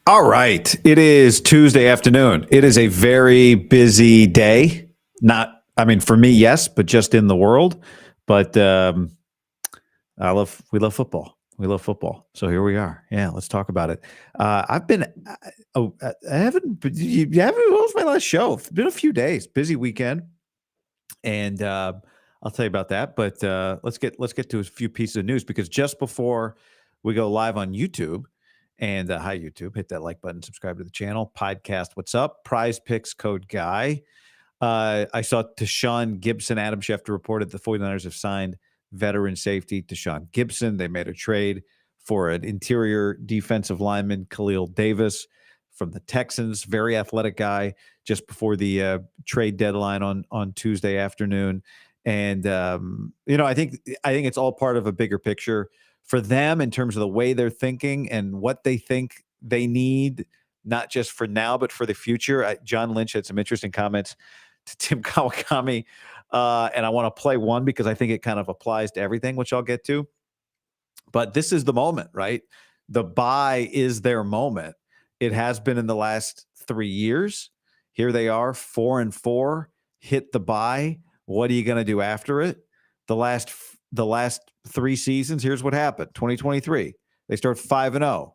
All right. It is Tuesday afternoon. It is a very busy day. For me, yes, but just in the world. But we love football. We love football. So here we are. Yeah, let's talk about it. I haven't, what was my last show? It's been a few days, busy weekend. And I'll tell you about that. But let's get to a few pieces of news because just before we go live on YouTube, and hi, YouTube. Hit that like button, subscribe to the channel. Podcast, what's up? Prize Picks code Guy. I saw Tashawn Gibson. Adam Schefter reported the 49ers have signed veteran safety Tashawn Gibson. They made a trade for an interior defensive lineman, Khalil Davis, from the Texans. Very athletic guy just before the trade deadline on Tuesday afternoon. And, I think it's all part of a bigger picture for them in terms of the way they're thinking and what they think they need, not just for now, but for the future. John Lynch had some interesting comments to Tim Kawakami, and I want to play one because I think it kind of applies to everything, which I'll get to. But this is the moment, right? The bye is their moment. It has been in the last 3 years. Here they are, 4-4, hit the bye. What are you going to do after it? The last 3 seasons, here's what happened. 2023, they start 5-0,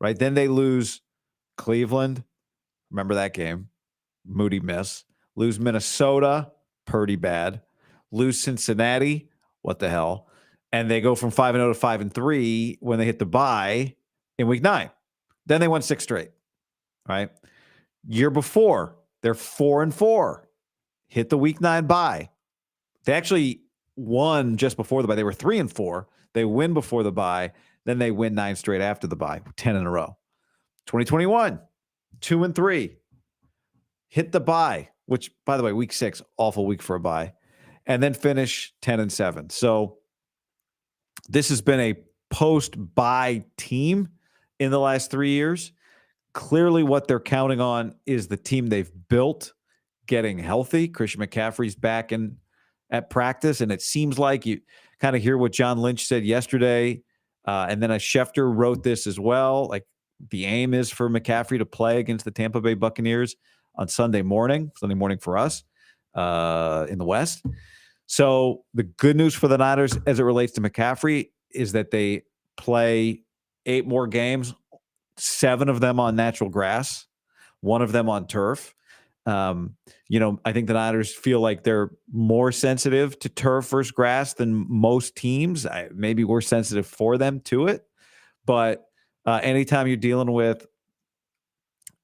right? Then they lose Cleveland. Remember that game? Moody miss. Lose Minnesota. Purdy bad. Lose Cincinnati. What the hell? And they go from 5-0 to 5-3 when they hit the bye in week 9. Then they won 6 straight, right? Year before, they're 4-4. Hit the week 9 bye. They actually won just before the bye. They were 3-4. They win before the bye. Then they win 9 straight after the bye, 10 in a row. 2021, 2-3. Hit the bye, which, by the way, week 6, awful week for a bye. And then finish 10-7. So this has been a post-bye team in the last 3 years. Clearly what they're counting on is the team they've built getting healthy. Christian McCaffrey's back at practice, and it seems like you kind of hear what John Lynch said yesterday, and then Schefter wrote this as well. Like the aim is for McCaffrey to play against the Tampa Bay Buccaneers on Sunday morning for us in the West. So the good news for the Niners as it relates to McCaffrey is that they play 8 more games, 7 of them on natural grass, 1 of them on turf. I think the Niners feel like they're more sensitive to turf versus grass than most teams. Maybe we're sensitive for them to it. But anytime you're dealing with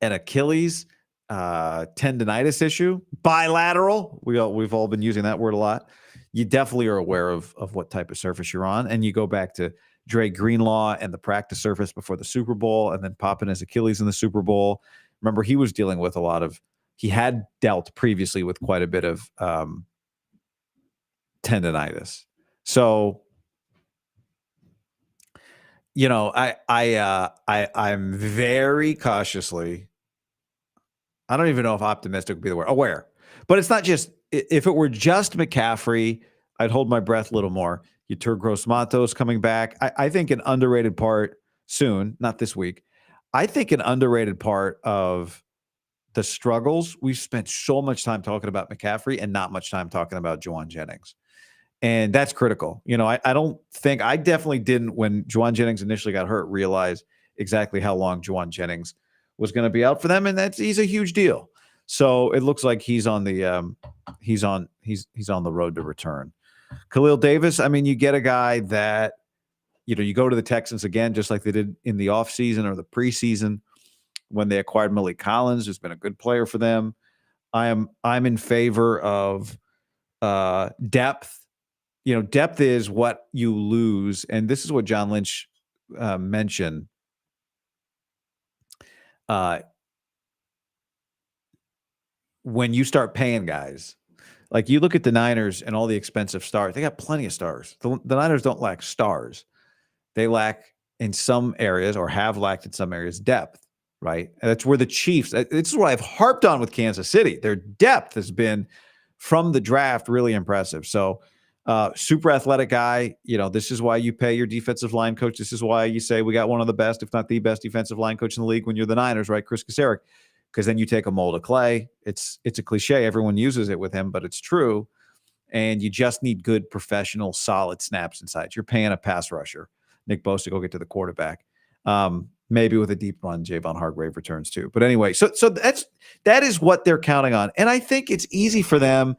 an Achilles tendonitis issue, bilateral, we've all been using that word a lot. You definitely are aware of what type of surface you're on. And you go back to Dre Greenlaw and the practice surface before the Super Bowl and then popping his Achilles in the Super Bowl. Remember, he was dealing with he had dealt previously with quite a bit of tendonitis. So, I'm very cautiously, I don't even know if optimistic would be the word, aware. But it's not just, if it were just McCaffrey, I'd hold my breath a little more. Yetur Gross-Matos coming back. I think an underrated part soon, not this week, I think an underrated part of the struggles, we've spent so much time talking about McCaffrey and not much time talking about Juwan Jennings. And that's critical. I definitely didn't, when Juwan Jennings initially got hurt, realize exactly how long Juwan Jennings was going to be out for them. And he's a huge deal. So it looks like he's on the road to return. Khalil Davis, you get a guy that, you go to the Texans again, just like they did in the offseason or the preseason when they acquired Malik Collins, who's been a good player for them. I'm in favor of depth. Depth is what you lose, and this is what John Lynch mentioned. When you start paying guys, like you look at the Niners and all the expensive stars, they got plenty of stars. The Niners don't lack stars. They lack in some areas, or have lacked in some areas, depth. Right. And that's where the Chiefs, this is what I've harped on with Kansas City. Their depth has been from the draft really impressive. So Super athletic guy. This is why you pay your defensive line coach. This is why you say we got one of the best, if not the best defensive line coach in the league when you're the Niners, right? Chris Kasarik. Because then you take a mold of clay. It's a cliche. Everyone uses it with him, but it's true. And you just need good, professional, solid snaps inside. You're paying a pass rusher, Nick Bosa, to go get to the quarterback. Maybe with a deep run, Javon Hargrave returns too. But anyway, so that is what they're counting on. And I think it's easy for them.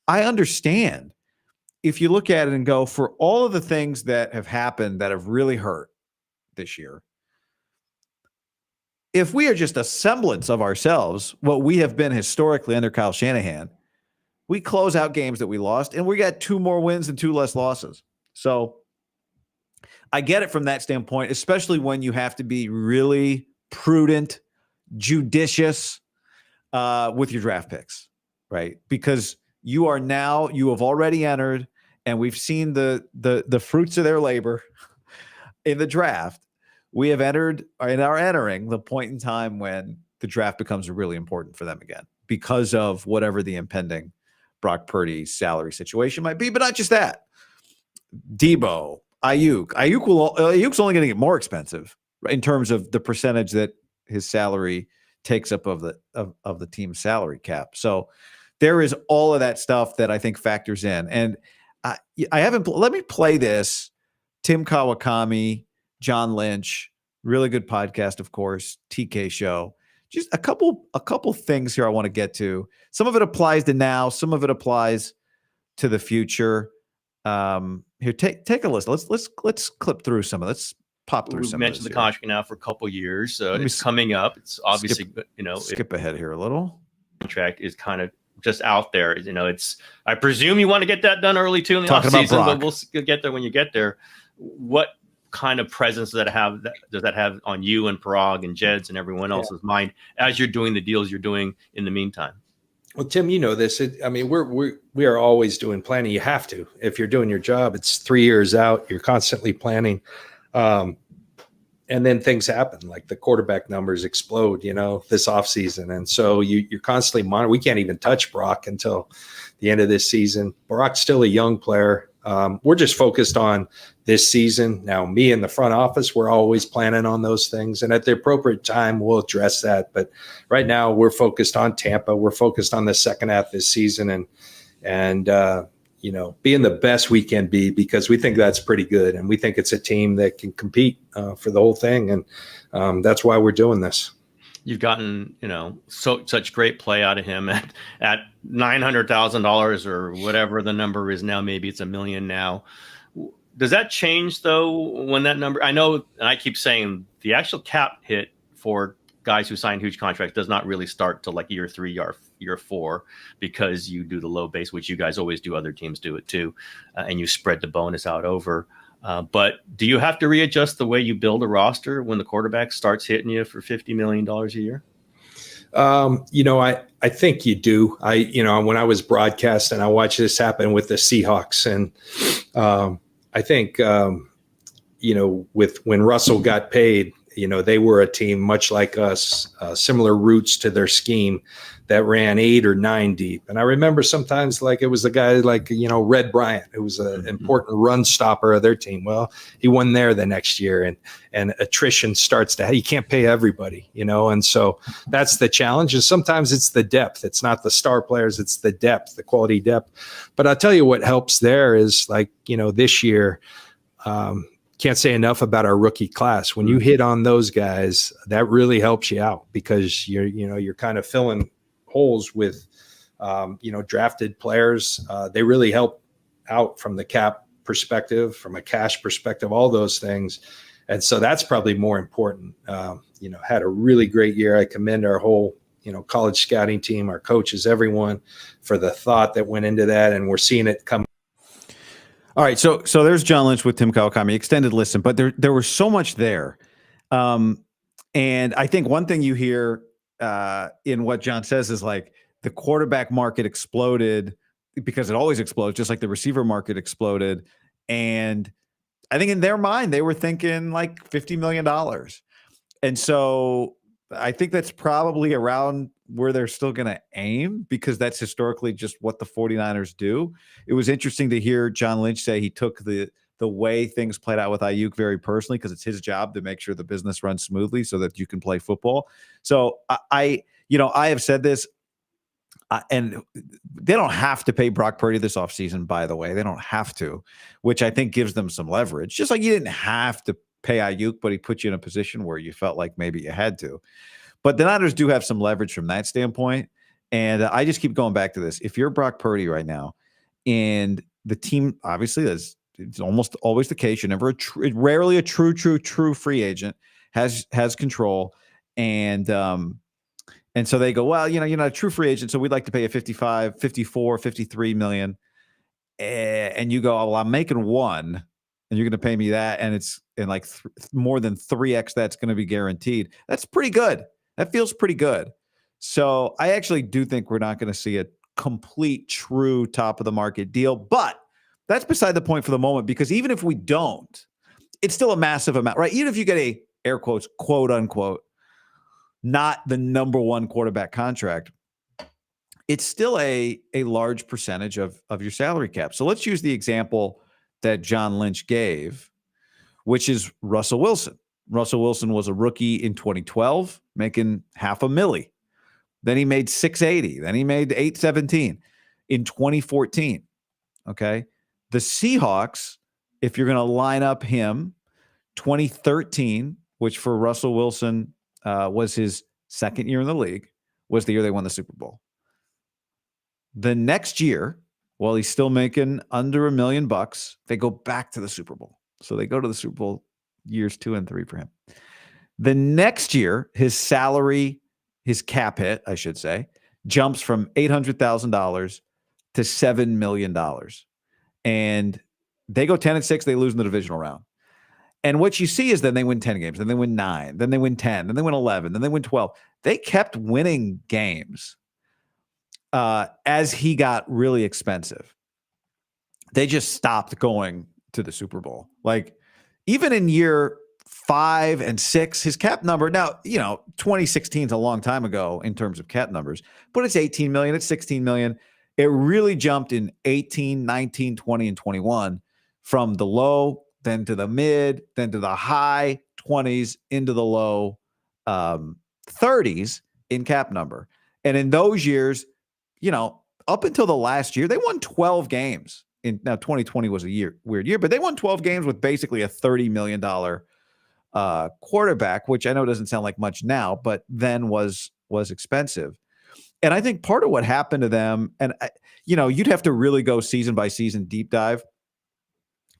I understand if you look at it and go, for all of the things that have happened that have really hurt this year, if we are just a semblance of ourselves, what we have been historically under Kyle Shanahan, we close out games that we lost, and we got 2 more wins and 2 less losses. So I get it from that standpoint, especially when you have to be really prudent, judicious with your draft picks, right? Because you have already entered, and we've seen the fruits of their labor in the draft. We have entered and are entering the point in time when the draft becomes really important for them again because of whatever the impending Brock Purdy salary situation might be. But not just that. Debo, Ayuk. Ayuk's only going to get more expensive in terms of the percentage that his salary takes up of the team's salary cap. So there is all of that stuff that I think factors in. And let me play this. Tim Kawakami, John Lynch, really good podcast, of course, TK show. Just a couple things here I want to get to. Some of it applies to now, some of it applies to the future. Here, take a listen. Let's clip through some of. Let's pop through some. We mentioned the contract now for a couple years. It's coming up. It's obviously skip ahead here a little. Contract is kind of just out there. It's. I presume you want to get that done early too in the offseason, but we'll get there when you get there. What kind of presence does that have on you and Parag and Jed's and everyone else's mind as you're doing the deals you're doing in the meantime? Well, Tim, you know this. We are always doing planning. You have to. If you're doing your job, it's 3 years out. You're constantly planning. And then things happen, like the quarterback numbers explode, this offseason. And so you're constantly monitoring. We can't even touch Brock until the end of this season. Brock's still a young player. We're just focused on this season. Now, me in the front office, we're always planning on those things. And at the appropriate time, we'll address that. But right now, we're focused on Tampa. We're focused on the second half this season and being the best we can be, because we think that's pretty good. And we think it's a team that can compete for the whole thing. And that's why we're doing this. You've gotten, such great play out of him at $900,000 or whatever the number is now. Maybe it's $1 million now. Does that change though when that number? I know, and I keep saying the actual cap hit for guys who sign huge contracts does not really start till like year 3 or year 4, because you do the low base, which you guys always do. Other teams do it too, and you spread the bonus out over. But do you have to readjust the way you build a roster when the quarterback starts hitting you for $50 million a year? I think you do. When I was broadcasting, I watched this happen with the Seahawks, and I think when Russell got paid, they were a team much like us, similar roots to their scheme, that ran 8 or 9 deep. And I remember sometimes it was the guy Red Bryant, who was an important run stopper of their team. Well, he won there the next year, and attrition starts you can't pay everybody, and so that's the challenge. And sometimes it's the depth. It's not the star players, it's the depth, the quality depth. But I'll tell you what helps there is this year, can't say enough about our rookie class. When you hit on those guys, that really helps you out, because you're kind of filling holes with, drafted players. They really help out from the cap perspective, from a cash perspective, all those things. And so that's probably more important. Had a really great year. I commend our whole, college scouting team, our coaches, everyone, for the thought that went into that. And we're seeing it come. All right, so there's John Lynch with Tim Kawakami, extended listen, but there was so much there. And I think one thing you hear in what John says is the quarterback market exploded, because it always explodes, just like the receiver market exploded. And I think in their mind, they were thinking $50 million. And so I think that's probably around where they're still going to aim because that's historically just what the 49ers do. It was interesting to hear John Lynch say he took the way things played out with Ayuk very personally because it's his job to make sure the business runs smoothly so that you can play football. So I have said this, and they don't have to pay Brock Purdy this offseason, by the way. They don't have to, which I think gives them some leverage. Just like you didn't have to pay Ayuk, but he put you in a position where you felt like maybe you had to. But the Niners do have some leverage from that standpoint. And I just keep going back to this. If you're Brock Purdy right now, and the team, obviously, it's almost always the case. You're never rarely a true free agent has control. And so they go, well, you're not a true free agent, so we'd like to pay you 55, 54, 53 million. And you go, oh, well, I'm making one, and you're going to pay me that, and it's in like more than 3x that's going to be guaranteed. That's pretty good. That feels pretty good. So I actually do think we're not going to see a complete, true top of the market deal, but that's beside the point for the moment, because even if we don't, it's still a massive amount, right? Even if you get a air quotes, quote unquote, not the number one quarterback contract, it's still a large percentage of your salary cap. So let's use the example that John Lynch gave, which is Russell Wilson. Russell Wilson was a rookie in 2012, making $500,000. Then he made $680. Then he made $817 in 2014. Okay. The Seahawks, if you're going to line up him, 2013, which for Russell Wilson was his second year in the league, was the year they won the Super Bowl. The next year, while he's still making under $1 million, they go back to the Super Bowl. So they go to the Super Bowl years 2 and 3 for him. The next year, his salary, his cap hit, I should say, jumps from $800,000 to $7 million. And they go 10-6, they lose in the divisional round. And what you see is then they win 10 games, then they win 9, then they win 10, then they win 11, then they win 12. They kept winning games as he got really expensive. They just stopped going to the Super Bowl. Like even in year 5 and 6, his cap number, now, 2016 is a long time ago in terms of cap numbers, but it's 18 million, it's 16 million. It really jumped in 18, 19, 20, and 21 from the low, then to the mid, then to the high 20s, into the low 30s in cap number. And in those years, up until the last year, they won 12 games. Now 2020 was a weird year, but they won 12 games with basically a $30 million quarterback, which I know doesn't sound like much now, but then was expensive. And I think part of what happened to them, and you'd have to really go season by season deep dive,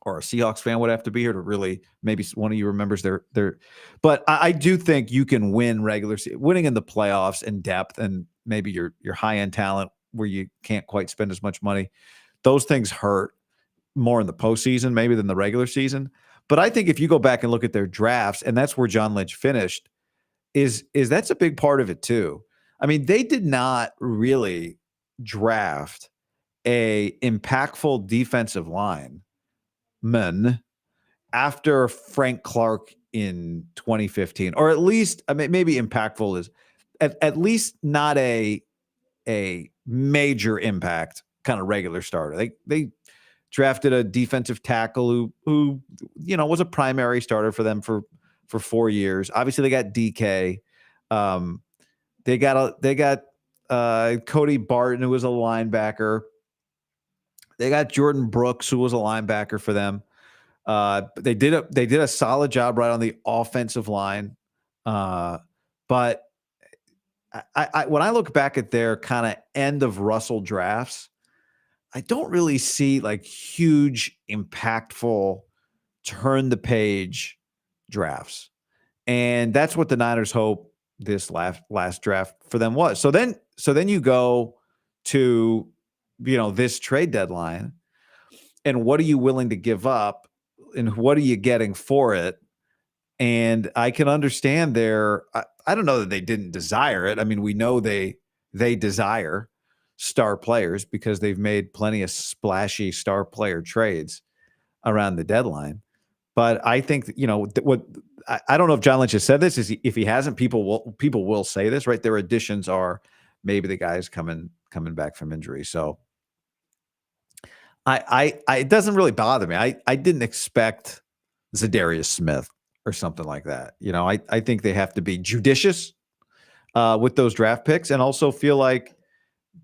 or a Seahawks fan would have to be here to really, maybe one of you remembers their. But I do think you can win winning in the playoffs in depth, and maybe your high end talent where you can't quite spend as much money. Those things hurt more in the postseason maybe than the regular season. But I think if you go back and look at their drafts, and that's where John Lynch finished, is that's a big part of it too. I mean, they did not really draft a impactful defensive lineman after Frank Clark in 2015, or at least, I mean, maybe impactful is at least not a major impact kind of regular starter. They drafted a defensive tackle who was a primary starter for them for 4 years. Obviously, they got DK. They got Cody Barton, who was a linebacker. They got Jordan Brooks, who was a linebacker for them. They did a solid job right on the offensive line. But I when I look back at their kind of end of Russell drafts, I don't really see like huge, impactful, turn the page drafts. And that's what the Niners hope this last draft for them was. So then you go to, this trade deadline, and what are you willing to give up, and what are you getting for it? And I can understand I don't know that they didn't desire it. I mean, we know they desire star players because they've made plenty of splashy star player trades around the deadline. But I think what I don't know if John Lynch has said this, is if he hasn't, people will say this, right? Their additions are maybe the guy's coming back from injury. So it doesn't really bother me. I didn't expect Zadarius Smith or something like that. I think they have to be judicious with those draft picks and also feel like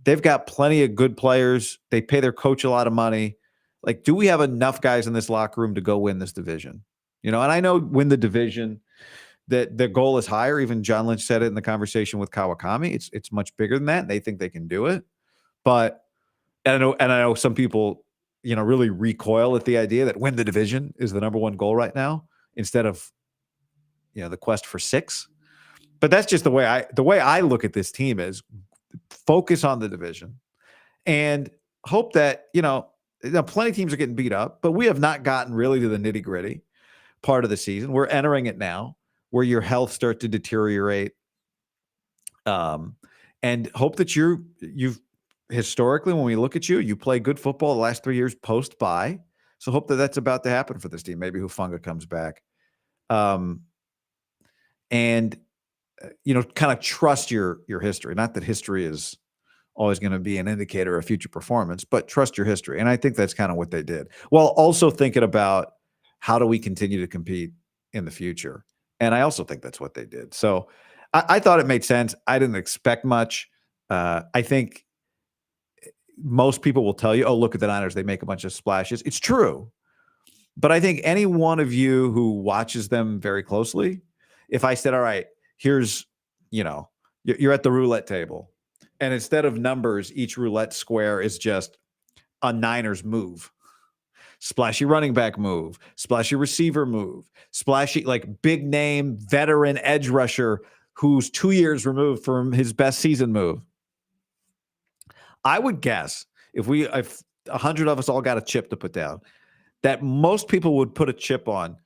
they've got plenty of good players. They pay their coach a lot of money. Like, do we have enough guys in this locker room to go win this division? And I know win the division, that the goal is higher. Even John Lynch said it in the conversation with Kawakami. It's much bigger than that. They think they can do it. But I know some people, really recoil at the idea that win the division is the number one goal right now instead of, the quest for 6. But that's just the way I look at this team is focus on the division and hope that, plenty of teams are getting beat up, but we have not gotten really to the nitty-gritty part of the season. We're entering it now where your health starts to deteriorate. And hope that you've historically, when we look at you play good football the last 3 years post-bye. So hope that that's about to happen for this team. Maybe Hufanga comes back. And kind of trust your history. Not that history is always going to be an indicator of future performance, but trust your history. And I think that's kind of what they did. While also thinking about how do we continue to compete in the future. And I also think that's what they did. So I thought it made sense. I didn't expect much. I think most people will tell you, oh, look at the Niners. They make a bunch of splashes. It's true. But I think any one of you who watches them very closely, if I said, all right, here's, you're at the roulette table. And instead of numbers, each roulette square is just a Niners move. Splashy running back move, splashy receiver move, splashy, like big name veteran edge rusher who's 2 years removed from his best season move. I would guess if 100 of us all got a chip to put down, that most people would put a chip on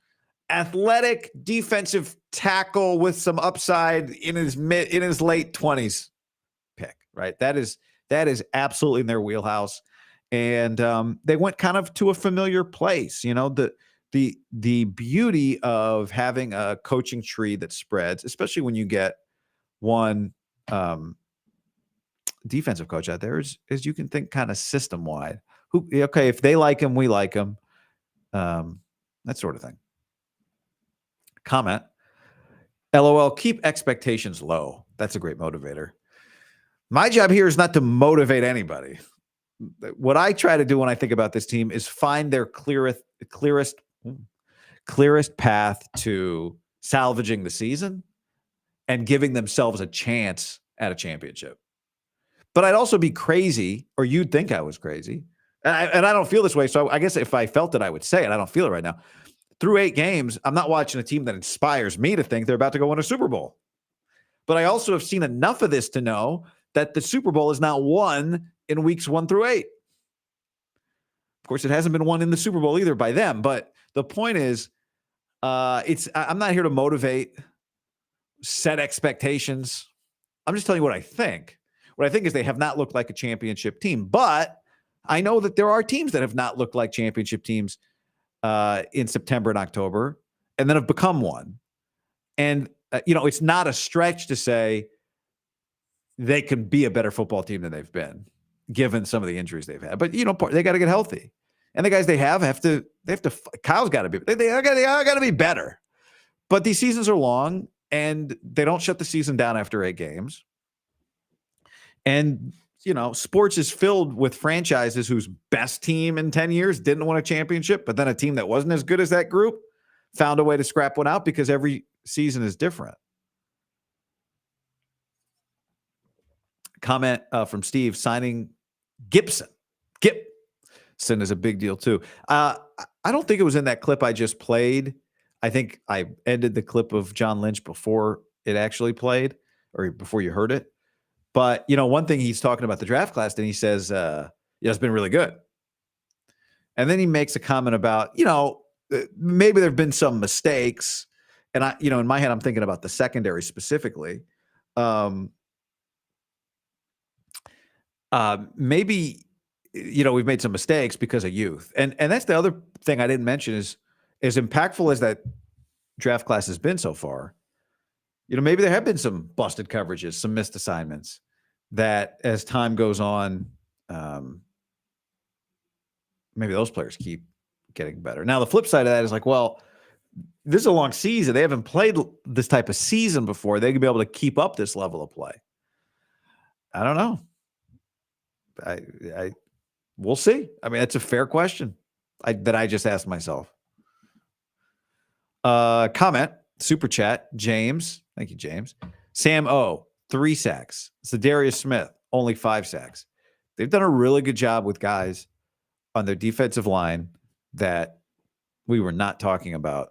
athletic defensive tackle with some upside in his late 20s pick, right? That is absolutely in their wheelhouse. And they went kind of to a familiar place. The beauty of having a coaching tree that spreads, especially when you get one defensive coach out there, is you can think kind of system wide. If they like him, we like him. That sort of thing. Comment. LOL, keep expectations low. That's a great motivator. My job here is not to motivate anybody. What I try to do when I think about this team is find their clearest path to salvaging the season and giving themselves a chance at a championship. But I'd also be crazy, or you'd think I was crazy. And I don't feel this way. So I guess if I felt it, I would say it. I don't feel it right now. Through 8 games, I'm not watching a team that inspires me to think they're about to go win a Super Bowl. But I also have seen enough of this to know that the Super Bowl is not won in weeks 1 through 8. Of course, it hasn't been won in the Super Bowl either by them. But the point is, I'm not here to motivate, set expectations. I'm just telling you what I think. What I think is they have not looked like a championship team. But I know that there are teams that have not looked like championship teams in September and October, and then have become one. And, it's not a stretch to say they can be a better football team than they've been, given some of the injuries they've had. But, they got to get healthy. And the guys they have to, Kyle's got to be, they all got to be better. But these seasons are long, and they don't shut the season down after 8 games. And, sports is filled with franchises whose best team in 10 years didn't win a championship, but then a team that wasn't as good as that group found a way to scrap one out because every season is different. Comment from Steve, signing Gibson is a big deal too. I don't think it was in that clip I just played. I think I ended the clip of John Lynch before it actually played, or before you heard it. But, one thing he's talking about the draft class, and he says, it's been really good. And then he makes a comment about, maybe there've been some mistakes. And in my head, I'm thinking about the secondary specifically. Maybe, we've made some mistakes because of youth. And that's the other thing I didn't mention is, as impactful as that draft class has been so far, maybe there have been some busted coverages, some missed assignments. that as time goes on, maybe those players keep getting better. Now, the flip side of that is like, well, this is a long season. They haven't played this type of season before. They can be able to keep up this level of play. I don't know. We'll see. I mean, that's a fair question that I just asked myself. Comment, super chat, James. Thank you, James. Sam O, 3 sacks. Zadarius Smith, only 5 sacks. They've done a really good job with guys on their defensive line that we were not talking about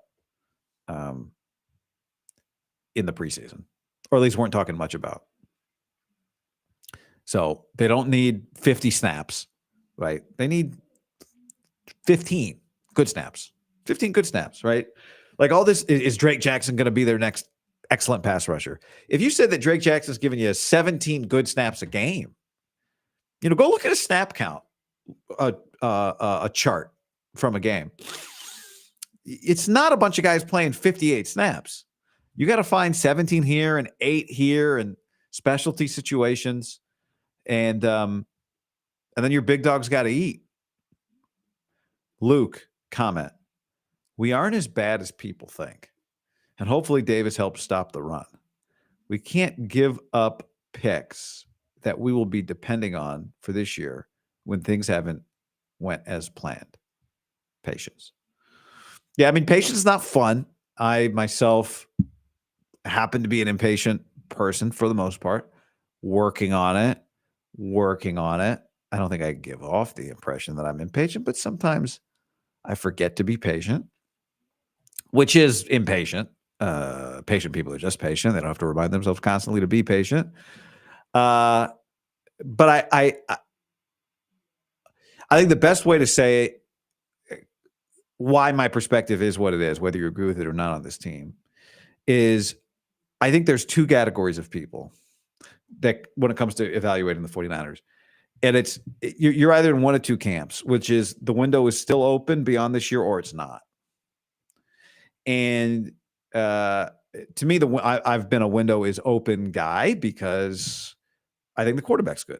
in the preseason, or at least weren't talking much about. So they don't need 50 snaps, right? They need 15 good snaps. 15 good snaps, right? Like all this, is Drake Jackson going to be their next excellent pass rusher? If you said that Drake Jackson's giving you 17 good snaps a game, go look at a snap count, a chart from a game. It's not a bunch of guys playing 58 snaps. You got to find 17 here and 8 here and specialty situations. And then your big dog's got to eat. Luke, comment. We aren't as bad as people think. And hopefully Davis helps stop the run. We can't give up picks that we will be depending on for this year when things haven't went as planned. Patience. Yeah, I mean, patience is not fun. I myself happen to be an impatient person for the most part. Working on it. I don't think I give off the impression that I'm impatient, but sometimes I forget to be patient, which is impatient. Patient people are just patient. They don't have to remind themselves constantly to be patient. But I think the best way to say why my perspective is what it is, whether you agree with it or not on this team, is I think there's 2 categories of people that when it comes to evaluating the 49ers. And you're either in one of 2 camps, which is the window is still open beyond this year or it's not. And to me, I've been a window is open guy because I think the quarterback's good.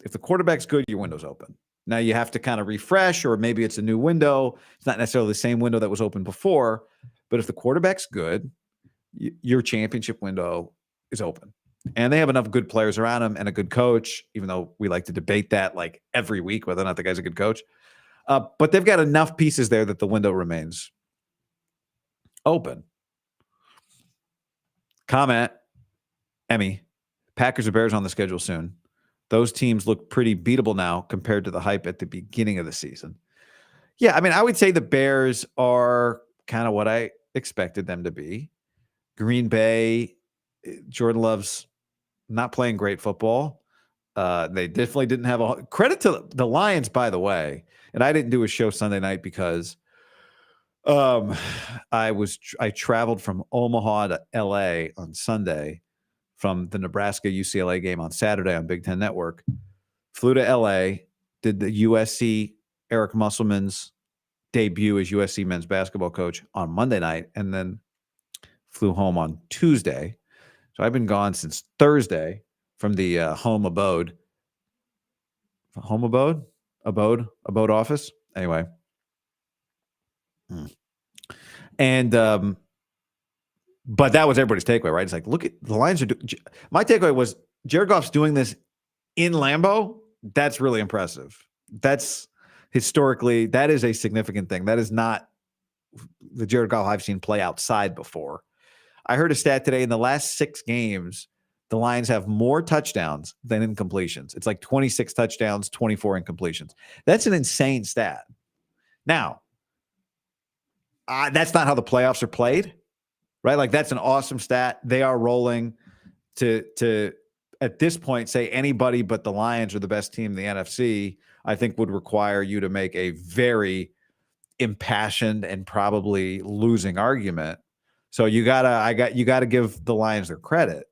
If the quarterback's good, your window's open. Now you have to kind of refresh, or maybe it's a new window. It's not necessarily the same window that was open before, but if the quarterback's good, your championship window is open. And they have enough good players around him and a good coach, even though we like to debate that like every week, whether or not the guy's a good coach. But they've got enough pieces there that the window remains open. Comment, Emmy, Packers or Bears on the schedule soon. Those teams look pretty beatable now compared to the hype at the beginning of the season. Yeah, I mean, I would say the Bears are kind of what I expected them to be. Green Bay, Jordan Love's not playing great football. They definitely didn't have a credit to the Lions, by the way. And I didn't do a show Sunday night because I traveled from Omaha to LA on Sunday from the Nebraska UCLA game on Saturday on Big Ten Network. Flew to LA, did the USC Eric Musselman's debut as USC men's basketball coach on Monday night, and then flew home on Tuesday. So I've been gone since Thursday from the home abode office. Anyway. And, but that was everybody's takeaway, right? It's like, look at the Lions my takeaway was Jared Goff's doing this in Lambeau. That's really impressive. That's historically, that is a significant thing. That is not the Jared Goff I've seen play outside before. I heard a stat today in the last 6 games, the Lions have more touchdowns than incompletions. It's like 26 touchdowns, 24 incompletions. That's an insane stat. Now, that's not how the playoffs are played, right? Like that's an awesome stat. They are rolling to at this point say anybody but the Lions are the best team in the NFC, I think would require you to make a very impassioned and probably losing argument. So you gotta give the Lions their credit.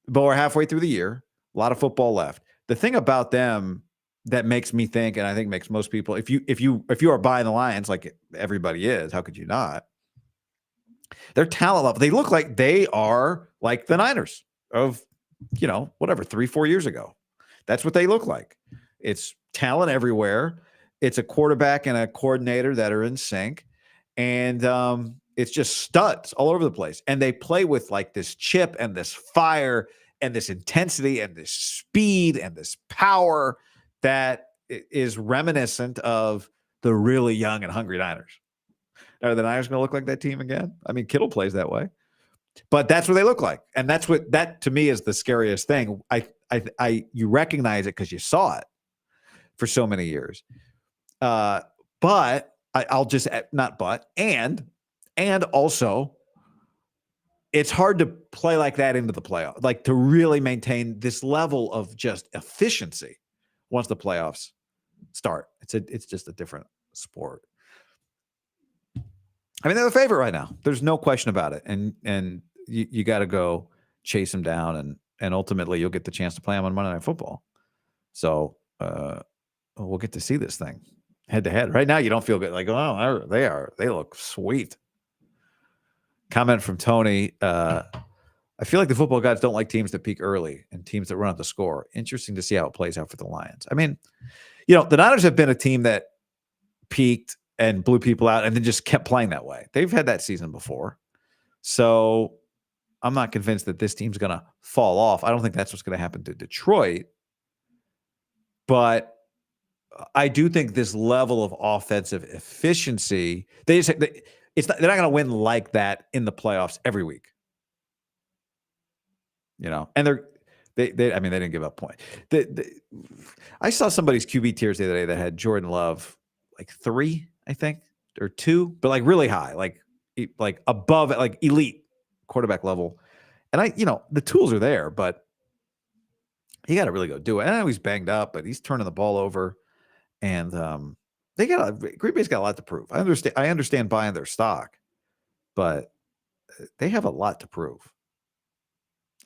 But we're halfway through the year, a lot of football left. The thing about them that makes me think, and I think makes most people, if you are buying the Lions like everybody is, how could you not? Their talent level, they look like they are like the Niners of whatever, 3-4 years ago. That's what they look like. It's talent everywhere. It's a quarterback and a coordinator that are in sync. And it's just studs all over the place. And they play with like this chip and this fire and this intensity and this speed and this power that is reminiscent of the really young and hungry Niners. Are the Niners going to look like that team again? I mean, Kittle plays that way. But that's what they look like. And that to me is the scariest thing. You recognize it because you saw it for so many years. But I'll just not but and also it's hard to play like that into the playoff, like to really maintain this level of just efficiency once the playoffs start. It's just a different sport. I mean, they're the favorite right now. There's no question about it. And you got to go chase them down, and ultimately you'll get the chance to play them on Monday Night Football. So we'll get to see this thing head to head. Right now, you don't feel good. Like, oh, they look sweet. Comment from Tony. I feel like the football gods don't like teams that peak early and teams that run up the score. Interesting to see how it plays out for the Lions. I mean, the Niners have been a team that peaked and blew people out and then just kept playing that way. They've had that season before. So I'm not convinced that this team's going to fall off. I don't think that's what's going to happen to Detroit. But I do think this level of offensive efficiency, they're not going to win like that in the playoffs every week. And they didn't give up points. I saw somebody's QB tiers the other day that had Jordan Love like 3, I think, or 2, but like really high, like above, like elite quarterback level. And the tools are there, but you got to really go do it. I know he's banged up, but he's turning the ball over, and Green Bay's got a lot to prove. I understand buying their stock, but they have a lot to prove.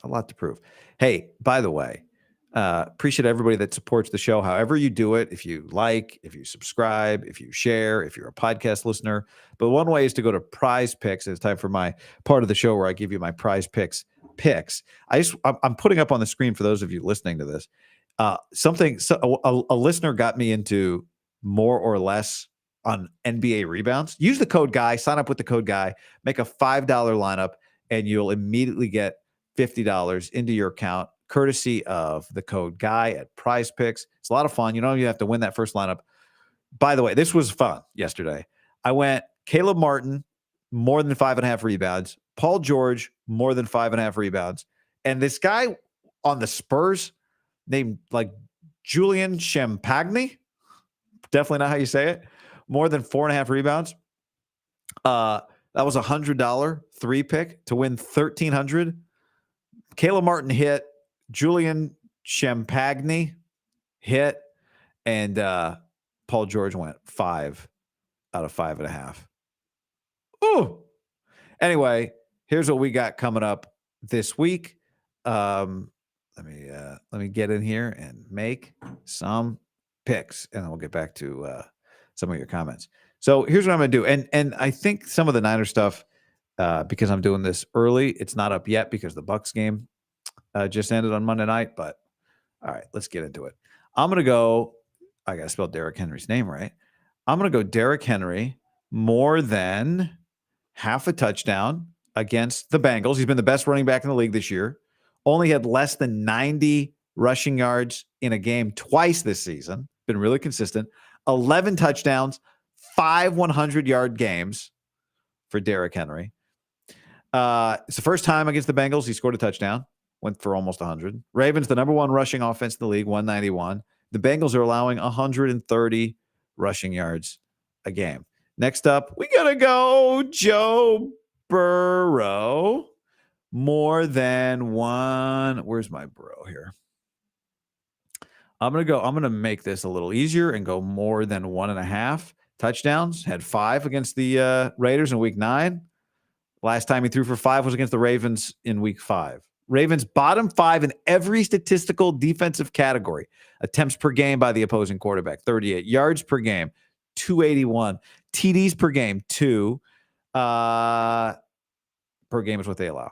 A lot to prove. Hey, by the way, appreciate everybody that supports the show. However you do it, if you like, if you subscribe, if you share, if you're a podcast listener. But one way is to go to Prize Picks. It's time for my part of the show where I give you my Prize Picks picks. I'm putting up on the screen for those of you listening to this. A listener got me into more or less on NBA rebounds. Use the code GUY, sign up with the code GUY, make a $5 lineup, and you'll immediately get $50 into your account, courtesy of the code GUY at Prize Picks. It's a lot of fun. You have to win that first lineup. By the way, this was fun yesterday. I went Caleb Martin, more than 5.5 rebounds. Paul George, more than 5.5 rebounds. And this guy on the Spurs named like Julian Champagny, definitely not how you say it, more than 4.5 rebounds. That was $100 3-pick to win $1,300. Caleb Martin hit, Julian Champagny hit, and Paul George went 5 out of 5.5. Ooh. Anyway, here's what we got coming up this week. Let me get in here and make some picks, and then we'll get back to some of your comments. So here's what I'm going to do, and I think some of the Niner stuff, because I'm doing this early, it's not up yet because the Bucs game just ended on Monday night. But all right, let's get into it. I'm going to go. I got to spell Derrick Henry's name right. I'm going to go Derrick Henry more than half a touchdown against the Bengals. He's been the best running back in the league this year. Only had less than 90 rushing yards in a game twice this season. Been really consistent. 11 touchdowns, 5 100-yard games for Derrick Henry. It's the first time against the Bengals he scored a touchdown. Went for almost 100. Ravens, the number 1 rushing offense in the league, 191. The Bengals are allowing 130 rushing yards a game. Next up, we got to go Joe Burrow. More than 1. Where's my bro here? I'm going to make this a little easier and go more than 1.5 touchdowns. Had 5 against the Raiders in week 9. Last time he threw for 5 was against the Ravens in week 5. Ravens bottom 5 in every statistical defensive category. Attempts per game by the opposing quarterback, 38. Yards per game, 281. TDs per game, 2. Per game is what they allow.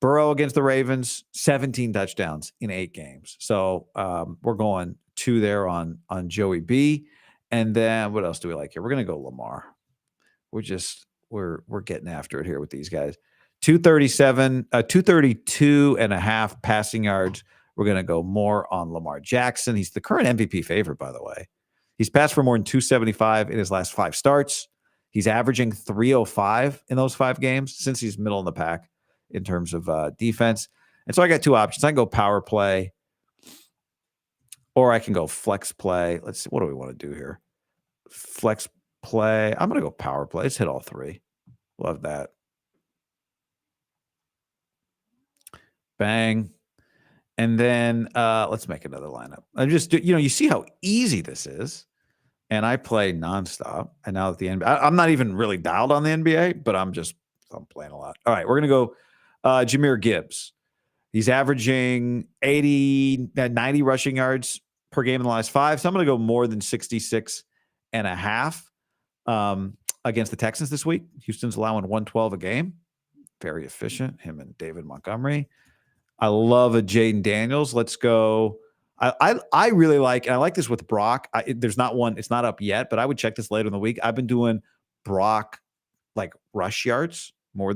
Burrow against the Ravens, 17 touchdowns in 8 games. So we're going 2 there on Joey B. And then what else do we like here? We're going to go Lamar. We're getting after it here with these guys. 232 and a half passing yards. We're going to go more on Lamar Jackson. He's the current MVP favorite, by the way. He's passed for more than 275 in his last 5 starts. He's averaging 305 in those 5 games since he's middle in the pack in terms of defense. And so I got 2 options. I can go power play or I can go flex play. Let's see. What do we want to do here? Flex play. I'm going to go power play. Let's hit all 3. Love that. Bang. And then let's make another lineup. I just do, you see how easy this is. And I play nonstop. And now that the NBA, I'm not even really dialed on the NBA, but I'm playing a lot. All right, we're going to go Jahmyr Gibbs. He's averaging 90 rushing yards per game in the last 5. So I'm going to go more than 66 and a half against the Texans this week. Houston's allowing 112 a game. Very efficient, him and David Montgomery. I love a Jaden Daniels. Let's go. I really like, and I like this with Brock. There's not one, it's not up yet, but I would check this later in the week. I've been doing Brock like rush yards more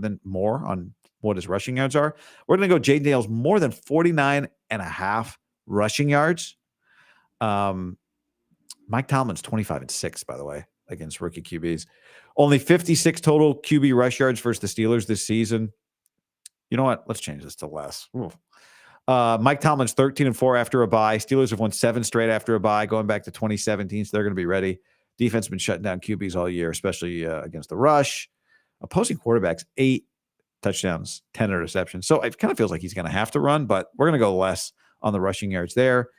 on what his rushing yards are. We're going to go Jaden Daniels more than 49 and a half rushing yards. Mike Tomlin's 25 and 6, by the way, against rookie QBs. Only 56 total QB rush yards versus the Steelers this season. You know what? Let's change this to less. Mike Tomlin's 13 and 4 after a bye. Steelers have won 7 straight after a bye, going back to 2017. So they're going to be ready. Defense has been shutting down QBs all year, especially against the rush. Opposing quarterbacks, 8 touchdowns, 10 interceptions. So it kind of feels like he's going to have to run, but we're going to go less on the rushing yards there.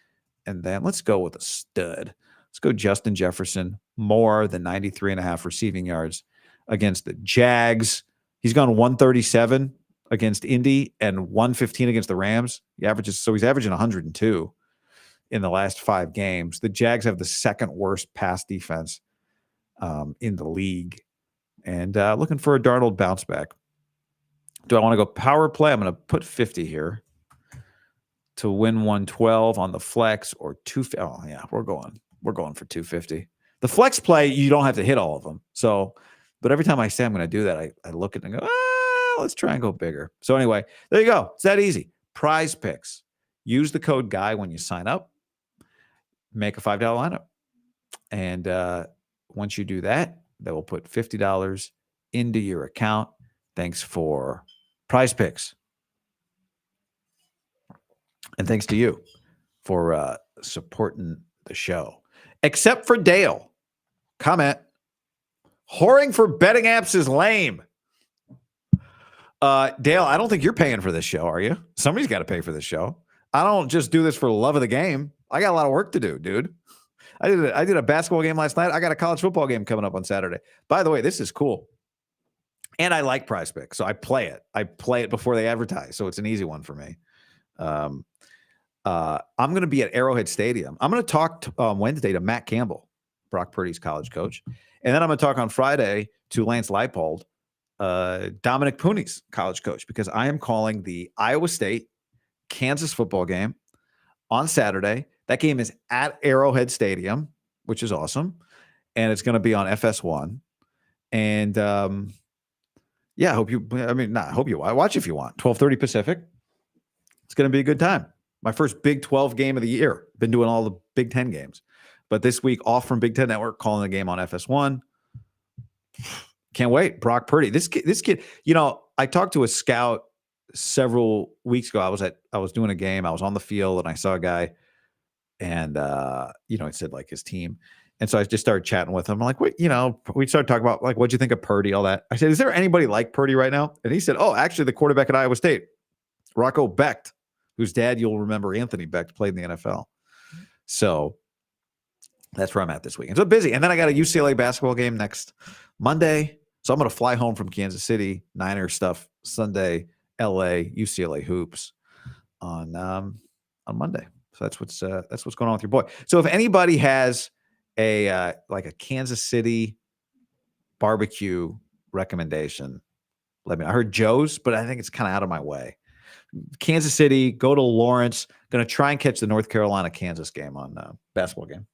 And then let's go with a stud. Let's go Justin Jefferson, more than 93 and a half receiving yards against the Jags. He's gone 137 against Indy and 115 against the Rams. He's averaging 102 in the last 5 games. The Jags have the second worst pass defense in the league. And looking for a Darnold bounce back. Do I want to go power play? I'm going to put 50 here to win 112 on the flex or 250. Oh yeah, we're going for 250. The flex play, you don't have to hit all of them. So, but every time I say I'm going to do that, I look at it and go, let's try and go bigger. So anyway, there you go. It's that easy. Prize Picks. Use the code GUY when you sign up. Make a $5 lineup. And once you do that, they will put $50 into your account. Thanks for Prize Picks. And thanks to you for supporting the show. Except for Dale. Comment. Whoring for betting apps is lame. Dale, I don't think you're paying for this show, are you? Somebody's got to pay for this show. I don't just do this for the love of the game. I got a lot of work to do, dude. I did a basketball game last night. I got a college football game coming up on Saturday. By the way, this is cool. And I like Prize Picks, so I play it. I play it before they advertise, so it's an easy one for me. I'm going to be at Arrowhead Stadium. I'm going to talk Wednesday to Matt Campbell, Brock Purdy's college coach. And then I'm going to talk on Friday to Lance Leipold, Dominic Pooney's college coach, because I am calling the Iowa State Kansas football game on Saturday. That game is at Arrowhead Stadium, which is awesome. And it's going to be on FS1. And yeah, I hope you watch if you want. 12:30 Pacific. It's going to be a good time. My first Big 12 game of the year. Been doing all the Big 10 games. But this week off from Big 10 Network, calling the game on FS1. Can't wait. Brock Purdy. This kid, I talked to a scout several weeks ago. I was doing a game. I was on the field and I saw a guy and it said like his team. And so I just started chatting with him. I'm like, wait, we started talking about like, what'd you think of Purdy? All that. I said, is there anybody like Purdy right now? And he said, oh, actually the quarterback at Iowa State, Rocco Becht, whose dad, you'll remember, Anthony Becht, played in the NFL. So that's where I'm at this weekend. So busy. And then I got a UCLA basketball game next Monday. So I'm going to fly home from Kansas City, Niner stuff Sunday, LA, UCLA hoops on Monday. So that's what's going on with your boy. So if anybody has a Kansas City barbecue recommendation, let me know. I heard Joe's, but I think it's kind of out of my way. Kansas City, go to Lawrence. Going to try and catch the North Carolina-Kansas game on basketball game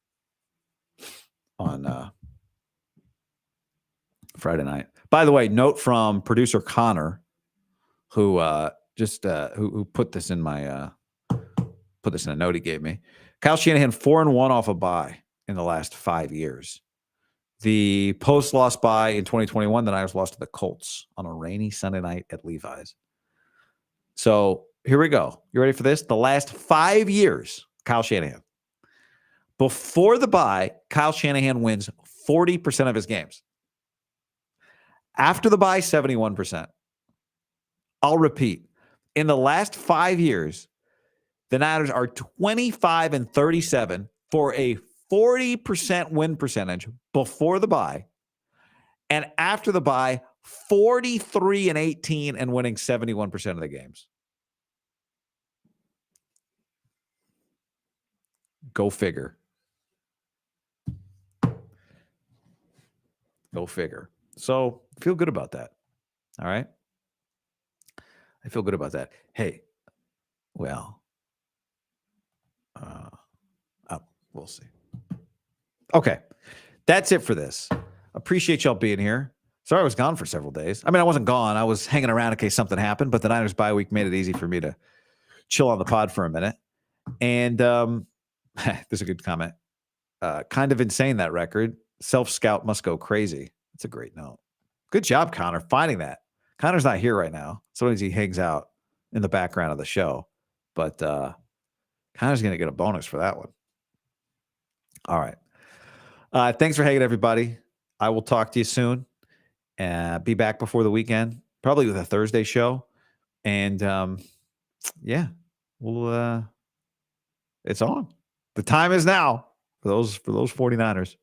on Friday night. By the way, note from producer Connor, who who put this in my put this in a note he gave me. Kyle Shanahan 4-1 off a bye in the last 5 years. The post-loss bye in 2021, the Niners lost to the Colts on a rainy Sunday night at Levi's. So here we go. You ready for this? The last 5 years, Kyle Shanahan. Before the bye, Kyle Shanahan wins 40% of his games. After the bye, 71%. I'll repeat. In the last 5 years, the Niners are 25-37 for a 40% win percentage before the bye. And after the bye, 43-18 and winning 71% of the games. Go figure. Go figure. So feel good about that. All right. I feel good about that. Hey, well, we'll see. Okay. That's it for this. Appreciate y'all being here. Sorry I was gone for several days. I mean, I wasn't gone. I was hanging around in case something happened, but the Niners bye week made it easy for me to chill on the pod for a minute. And there's a good comment. Kind of insane, that record. Self-scout must go crazy. That's a great note. Good job, Connor, finding that. Connor's not here right now. Sometimes he hangs out in the background of the show. But Connor's going to get a bonus for that one. All right. Thanks for hanging, everybody. I will talk to you soon. Be back before the weekend, probably with a Thursday show. And yeah, we'll it's on. The time is now for those 49ers.